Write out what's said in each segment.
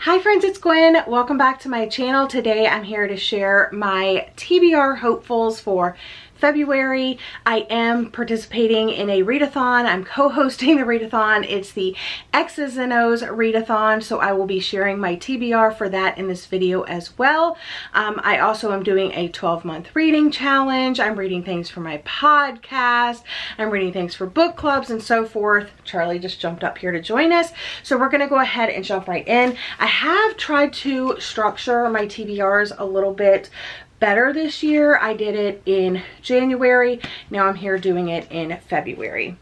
Hi friends, it's Gwen. Welcome back to my channel. Today I'm here to share my TBR hopefuls for February. I am participating in a readathon. I'm co-hosting the readathon. It's the X's and O's readathon, so I will be sharing my TBR for that in this video as well. I also am doing a 12-month reading challenge. I'm reading things for my podcast. I'm reading things for book clubs and so forth. Charlie just jumped up here to join us, so we're going to go ahead and jump right in. I have tried to structure my TBRs a little bit better this year. I did it in January. Now I'm here doing it in February.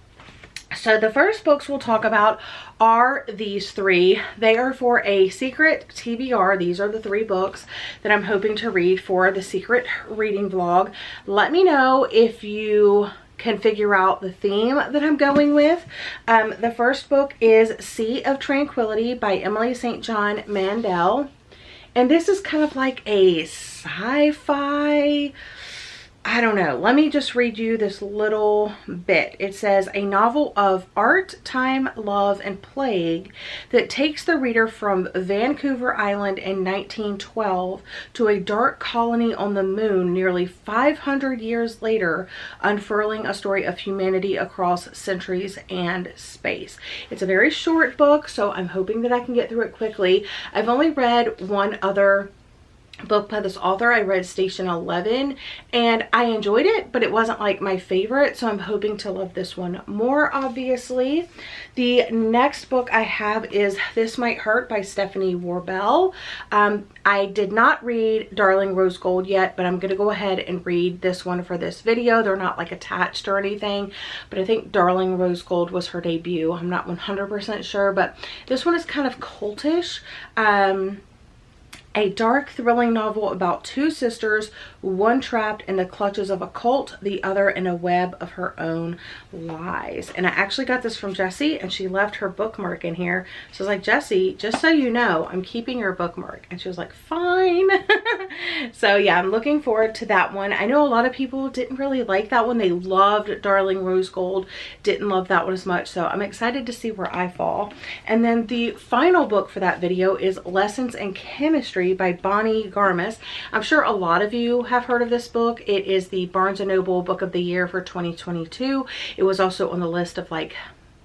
So the first books we'll talk about are these three. They are for a secret TBR. These are the three books that I'm hoping to read for the secret reading vlog. Let me know if you can figure out the theme that I'm going with. The first book is Sea of Tranquility by Emily St. John Mandel. And this is kind of like a sci-fi, I don't know. Let me just read you this little bit. It says, a novel of art, time, love, and plague that takes the reader from Vancouver Island in 1912 to a dark colony on the moon nearly 500 years later, unfurling a story of humanity across centuries and space. It's a very short book, so I'm hoping that I can get through it quickly. I've only read one other book by this author. I read Station 11 and I enjoyed it, but it wasn't like my favorite, so I'm hoping to love this one more, obviously. The next book I have is This Might Hurt by Stephanie Warbell. I did not read Darling Rose Gold yet, but I'm going to go ahead and read this one for this video. They're not like attached or anything, but I think Darling Rose Gold was her debut. I'm not 100% sure, but this one is kind of cultish. A dark, thrilling novel about two sisters, one trapped in the clutches of a cult, the other in a web of her own lies. And I actually got this from Jessie, and she left her bookmark in here. So I was like, Jessie, just so you know, I'm keeping your bookmark. And she was like, fine. So yeah, I'm looking forward to that one. I know a lot of people didn't really like that one. They loved Darling Rose Gold, didn't love that one as much. So I'm excited to see where I fall. And then the final book for that video is Lessons in Chemistry by Bonnie Garmis. I'm sure a lot of you have heard of this book. It is the Barnes & Noble Book of the Year for 2022. It was also on the list of like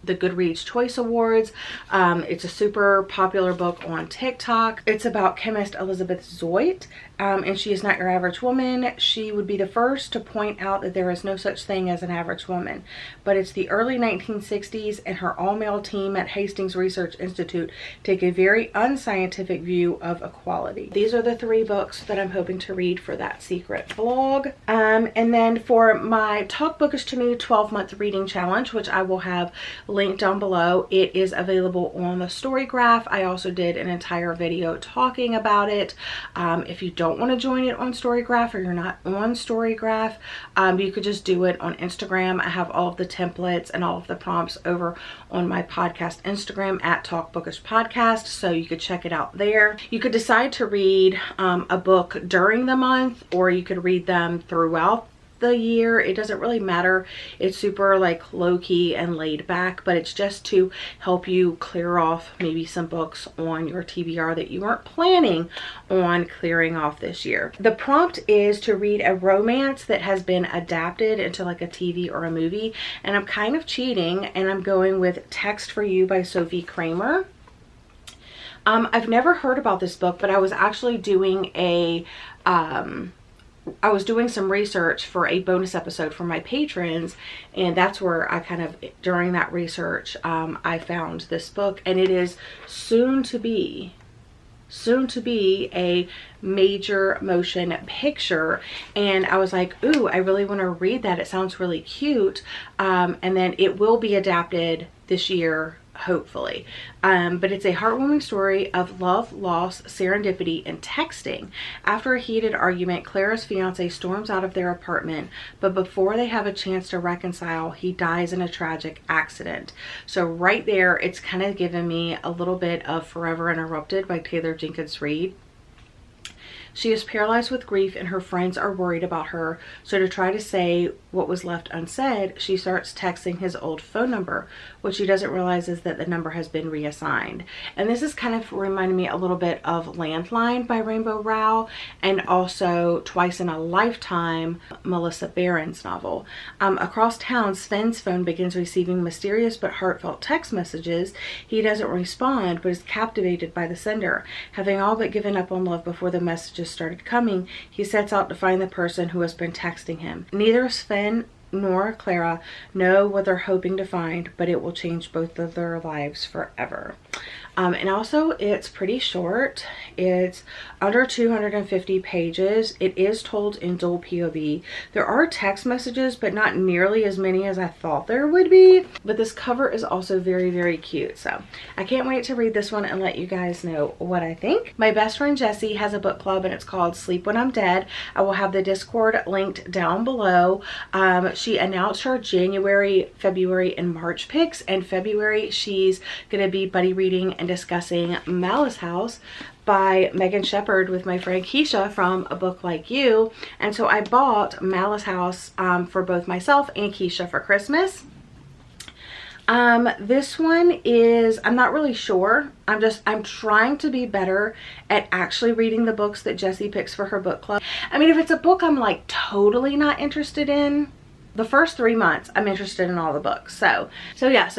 the Goodreads Choice Awards. It's a super popular book on TikTok. It's about chemist Elizabeth Zoit, and she is not your average woman. She would be the first to point out that there is no such thing as an average woman. But it's the early 1960s, and her all-male team at Hastings Research Institute take a very unscientific view of equality. These are the three books that I'm hoping to read for that secret vlog. And then for my Talk Bookish to Me 12-month reading challenge, which I will have linked down below, it is available on the Storygraph. I also did an entire video talking about it. If you don't want to join it on Storygraph, or you're not on Storygraph, you could just do it on Instagram. I have all of the templates and all of the prompts over on my podcast Instagram at Talk Bookish Podcast, so you could check it out there. You could decide to read a book during the month, or you could read them throughout the year. It doesn't really matter. It's super like low-key and laid back, but it's just to help you clear off maybe some books on your TBR that you weren't planning on clearing off this year. The prompt is to read a romance that has been adapted into like a TV or a movie, and I'm kind of cheating and I'm going with Text for You by Sophie Kramer. I've never heard about this book, but I was actually doing some research for a bonus episode for my patrons, and that's where I kind of, during that research, I found this book, and it is soon to be a major motion picture, and I was like, ooh, I really want to read that. It sounds really cute. And then it will be adapted this year, hopefully. But it's a heartwarming story of love, loss, serendipity, and texting. After a heated argument, Clara's fiance storms out of their apartment, but before they have a chance to reconcile, he dies in a tragic accident. So right there, it's kind of given me a little bit of Forever Interrupted by Taylor Jenkins Reid. She is paralyzed with grief and her friends are worried about her. So to try to say what was left unsaid, she starts texting his old phone number. What she doesn't realize is that the number has been reassigned. And this is kind of reminding me a little bit of Landline by Rainbow Rowell, and also Twice in a Lifetime, Melissa Barron's novel. Across town, Sven's phone begins receiving mysterious but heartfelt text messages. He doesn't respond, but is captivated by the sender. Having all but given up on love before the messages started coming, he sets out to find the person who has been texting him. Neither Sven nor Clara know what they're hoping to find, but it will change both of their lives forever. And also, it's pretty short. It's under 250 pages. It is told in dual POV. There are text messages, but not nearly as many as I thought there would be. But this cover is also very, very cute. So I can't wait to read this one and let you guys know what I think. My best friend Jessie has a book club, and it's called Sleep When I'm Dead. I will have the Discord linked down below. She announced her January, February, and March picks. And February, she's going to be buddy reading and discussing Malice House by Megan Shepherd with my friend Keisha from A Book Like You. And so I bought Malice House for both myself and Keisha for Christmas. This one is, I'm not really sure. I'm trying to be better at actually reading the books that Jessie picks for her book club. I mean, if it's a book I'm like totally not interested in, the first 3 months I'm interested in all the books. So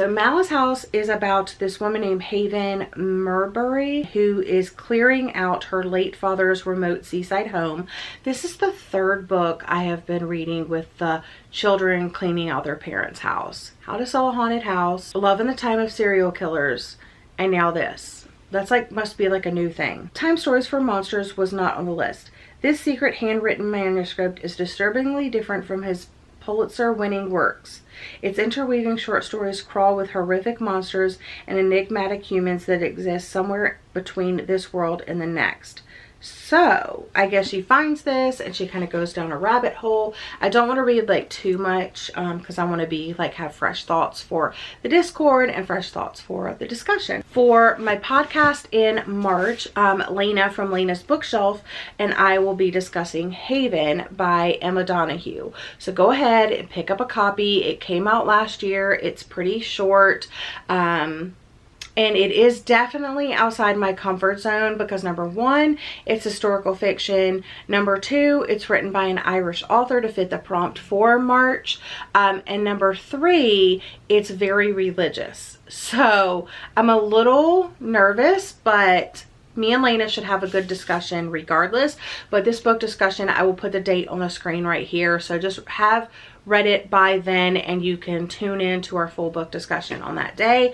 Malice House is about this woman named Haven Murbury, who is clearing out her late father's remote seaside home. This is the third book I have been reading with the children cleaning out their parents' house. How to Sell a Haunted House, Love in the Time of Serial Killers, and now this. That's like, must be like a new thing. Time Stories for Monsters was not on the list. This secret handwritten manuscript is disturbingly different from his Pulitzer-winning works. Its interweaving short stories crawl with horrific monsters and enigmatic humans that exist somewhere between this world and the next. So I guess she finds this and she kind of goes down a rabbit hole. I don't want to read like too much because I want to be like have fresh thoughts for the Discord and fresh thoughts for the discussion. For my podcast in March, Lena from Lena's Bookshelf and I will be discussing Haven by Emma Donoghue. So go ahead and pick up a copy. It came out last year. It's pretty short. And it is definitely outside my comfort zone because number one, it's historical fiction. Number two, it's written by an Irish author to fit the prompt for March. And number three, it's very religious. So I'm a little nervous, but me and Lena should have a good discussion regardless. But this book discussion, I will put the date on the screen right here. So just have read it by then and you can tune in to our full book discussion on that day.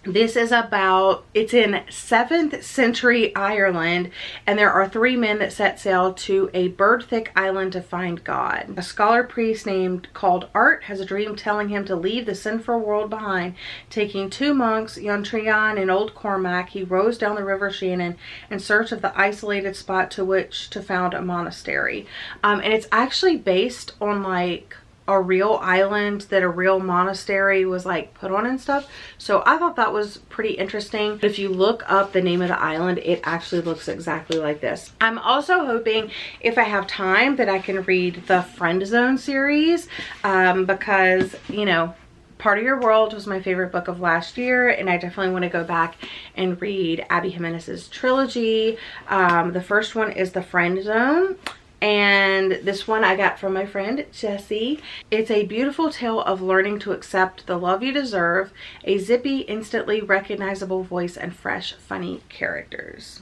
This is about, it's in 7th century Ireland, and there are 3 men that set sail to a bird-thick island to find God. A scholar priest called Art has a dream telling him to leave the sinful world behind. Taking 2 monks, Iontrian and Old Cormac, he rows down the River Shannon in search of the isolated spot to which to found a monastery. And it's actually based on like a real island that a real monastery was like put on and stuff. So I thought that was pretty interesting. If you look up the name of the island, it actually looks exactly like this. I'm also hoping if I have time that I can read the Friend Zone series because, you know, Part of Your World was my favorite book of last year, and I definitely want to go back and read Abby Jimenez's trilogy. The first one is The Friend Zone. And this one I got from my friend Jessie. It's a beautiful tale of learning to accept the love you deserve, a zippy, instantly recognizable voice, and fresh, funny characters.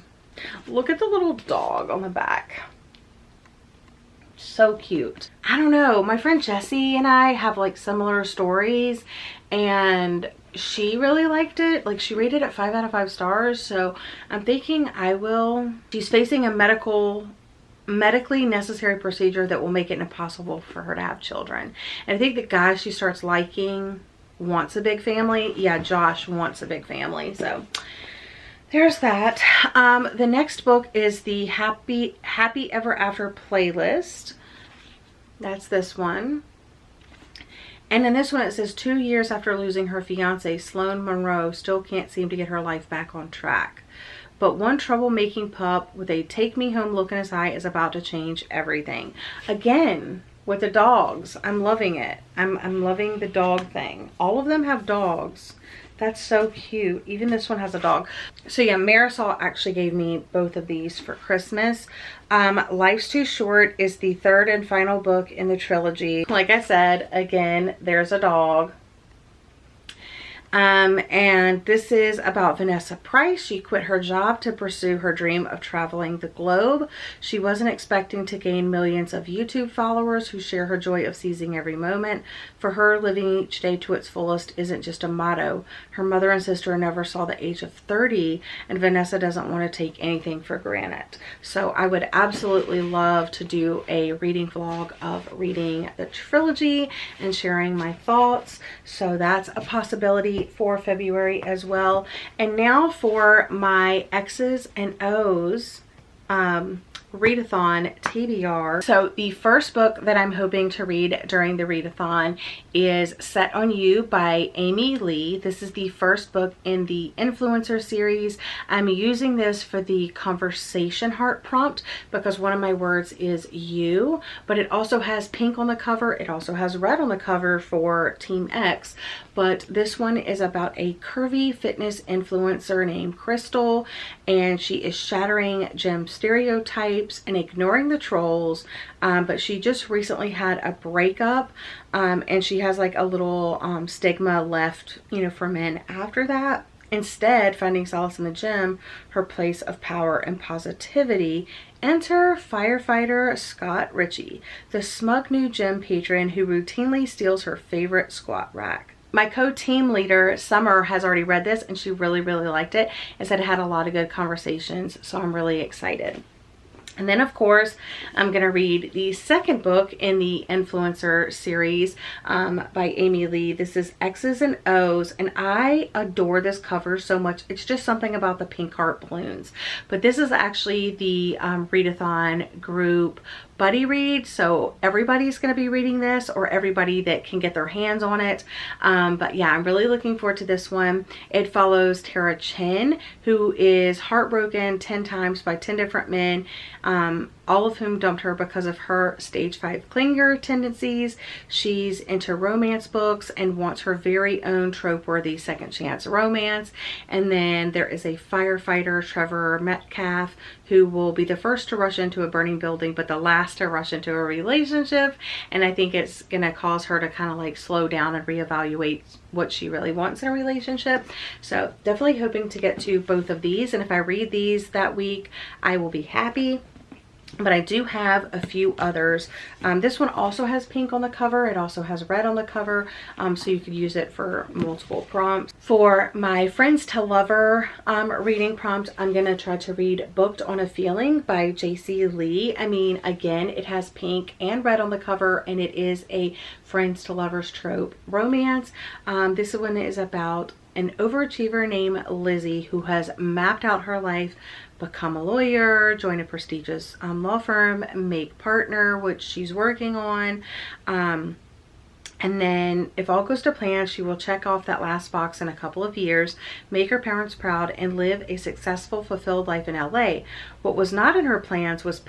Look at the little dog on the back. So cute. I don't know, my friend Jessie and I have like similar stories, and she really liked it. Like, she rated it 5 out of 5 stars. So I'm thinking I will. She's facing a medically necessary procedure that will make it impossible for her to have children. And I think the guy she starts liking wants a big family. Yeah, Josh wants a big family. So there's that. The next book is the Happy Ever After playlist. That's this one. And in this one it says 2 years after losing her fiance, Sloane Monroe still can't seem to get her life back on track. but one troublemaking pup with a take me home look in his eye is about to change everything. Again, with the dogs, I'm loving it. I'm loving the dog thing. All of them have dogs. That's so cute. Even this one has a dog. So yeah, Marisol actually gave me both of these for Christmas. Life's Too Short is the third and final book in the trilogy. Like I said, again, there's a dog. And this is about Vanessa Price. She quit her job to pursue her dream of traveling the globe. She wasn't expecting to gain millions of YouTube followers who share her joy of seizing every moment. For her, living each day to its fullest isn't just a motto. Her mother and sister never saw the age of 30, and Vanessa doesn't want to take anything for granted. So I would absolutely love to do a reading vlog of reading the trilogy and sharing my thoughts. So that's a possibility for February as well. And now for my X's and O's readathon TBR. So the first book that I'm hoping to read during the readathon is Set on You by Amy Lee. This is the first book in the influencer series. I'm using this for the conversation heart prompt because one of my words is you, but it also has pink on the cover. It also has red on the cover for Team X. But this one is about a curvy fitness influencer named Crystal, and she is shattering gym stereotypes and ignoring the trolls. But she just recently had a breakup, and she has like a little stigma left, you know, for men after that. Instead, finding solace in the gym, her place of power and positivity. Enter firefighter Scott Ritchie, the smug new gym patron who routinely steals her favorite squat rack. My co-team leader, Summer, has already read this and she really liked it and said it had a lot of good conversations, so I'm really excited. And then, of course, I'm going to read the second book in the influencer series by Amy Lee. This is X's and O's, and I adore this cover so much. It's just something about the pink heart balloons. But this is actually the readathon group buddy read, so everybody's going to be reading this, or everybody that can get their hands on it. But yeah, I'm really looking forward to this one. It follows Tara Chin, who is heartbroken 10 times by 10 different men, all of whom dumped her because of her stage 5 clinger tendencies. She's into romance books and wants her very own trope-worthy second chance romance. And then there is a firefighter, Trevor Metcalf, who will be the first to rush into a burning building, but the last to rush into a relationship. And I think it's gonna cause her to kind of like slow down and reevaluate what she really wants in a relationship. So definitely hoping to get to both of these. And if I read these that week, I will be happy. But I do have a few others. This one also has pink on the cover. It also has red on the cover, so you could use it for multiple prompts. For my Friends to Lover reading prompt, I'm going to try to read Booked on a Feeling by JC Lee. I mean, again, it has pink and red on the cover, and it is a Friends to Lovers trope romance. This one is about an overachiever named Lizzie who has mapped out her life, become a lawyer, join a prestigious law firm, make partner, which she's working on. And then if all goes to plan, she will check off that last box in a couple of years, make her parents proud, and live a successful, fulfilled life in LA. What was not in her plans was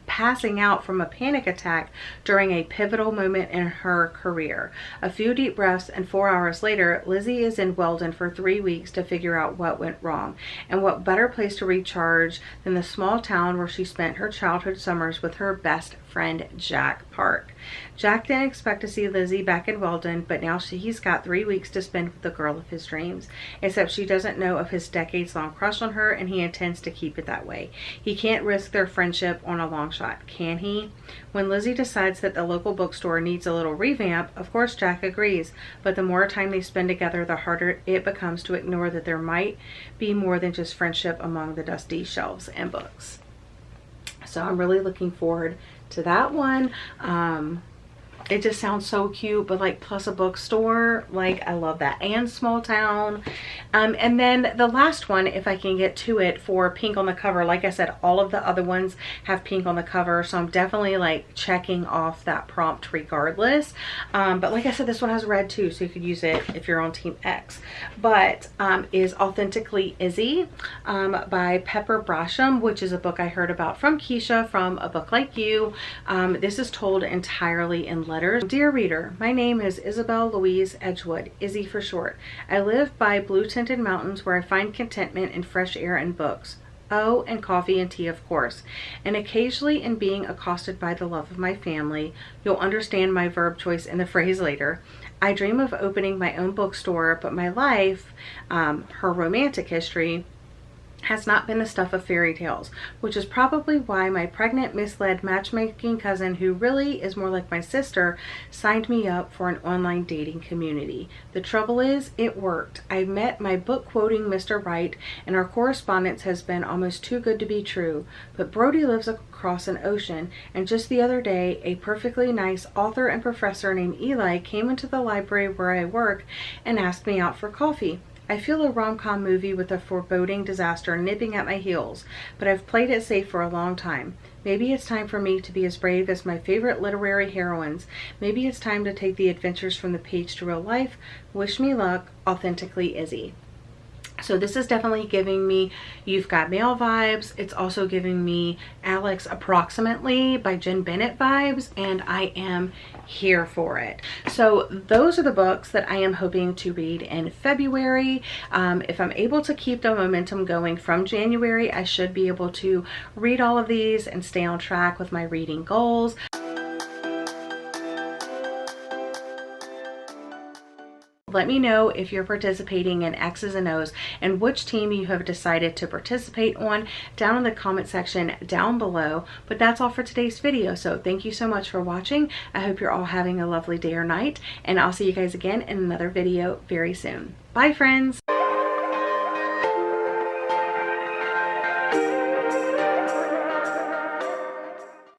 passing out from a panic attack during a pivotal moment in her career. A few deep breaths and 4 hours later, Lizzie is in Weldon for 3 weeks to figure out what went wrong. And what better place to recharge than the small town where she spent her childhood summers with her best friend, Jack Park. Jack didn't expect to see Lizzie back in Weldon, but now he's got 3 weeks to spend with the girl of his dreams. Except she doesn't know of his decades-long crush on her, and he intends to keep it that way. He can't risk their friendship on a long shot, can he? When Lizzie decides that the local bookstore needs a little revamp, of course Jack agrees, but the more time they spend together, the harder it becomes to ignore that there might be more than just friendship among the dusty shelves and books. So I'm really looking forward to that one. It just sounds so cute, but like plus a bookstore, like I love that. And small town. And then the last one, if I can get to it, for pink on the cover, like I said, all of the other ones have pink on the cover, so I'm definitely like checking off that prompt regardless. But like I said, this one has red too, so you could use it if you're on Team X. But is Authentically Izzy by Pepper Brasham, which is a book I heard about from Keisha from A Book Like You. This is told entirely in letters. Dear reader, my name is Isabel Louise Edgewood, Izzy for short. I live by blue-tinted mountains where I find contentment in fresh air and books. Oh, and coffee and tea, of course. And occasionally in being accosted by the love of my family. You'll understand my verb choice in the phrase later. I dream of opening my own bookstore, but my life, her romantic history, has not been the stuff of fairy tales, which is probably why my pregnant, misled matchmaking cousin, who really is more like my sister, signed me up for an online dating community. The trouble is, it worked. I met my book quoting Mr. Right, and our correspondence has been almost too good to be true. But Brody lives across an ocean, and just the other day, a perfectly nice author and professor named Eli came into the library where I work and asked me out for coffee. I feel a rom-com movie with a foreboding disaster nipping at my heels, but I've played it safe for a long time. Maybe it's time for me to be as brave as my favorite literary heroines. Maybe it's time to take the adventures from the page to real life. Wish me luck, Authentically Izzy. So this is definitely giving me You've Got Mail vibes. It's also giving me Alex Approximately by Jen Bennett vibes, and I am here for it. So those are the books that I am hoping to read in February. If I'm able to keep the momentum going from January, I should be able to read all of these and stay on track with my reading goals. Let me know if you're participating in X's and O's and which team you have decided to participate on down in the comment section down below. But that's all for today's video. So thank you so much for watching. I hope you're all having a lovely day or night, and I'll see you guys again in another video very soon. Bye, friends.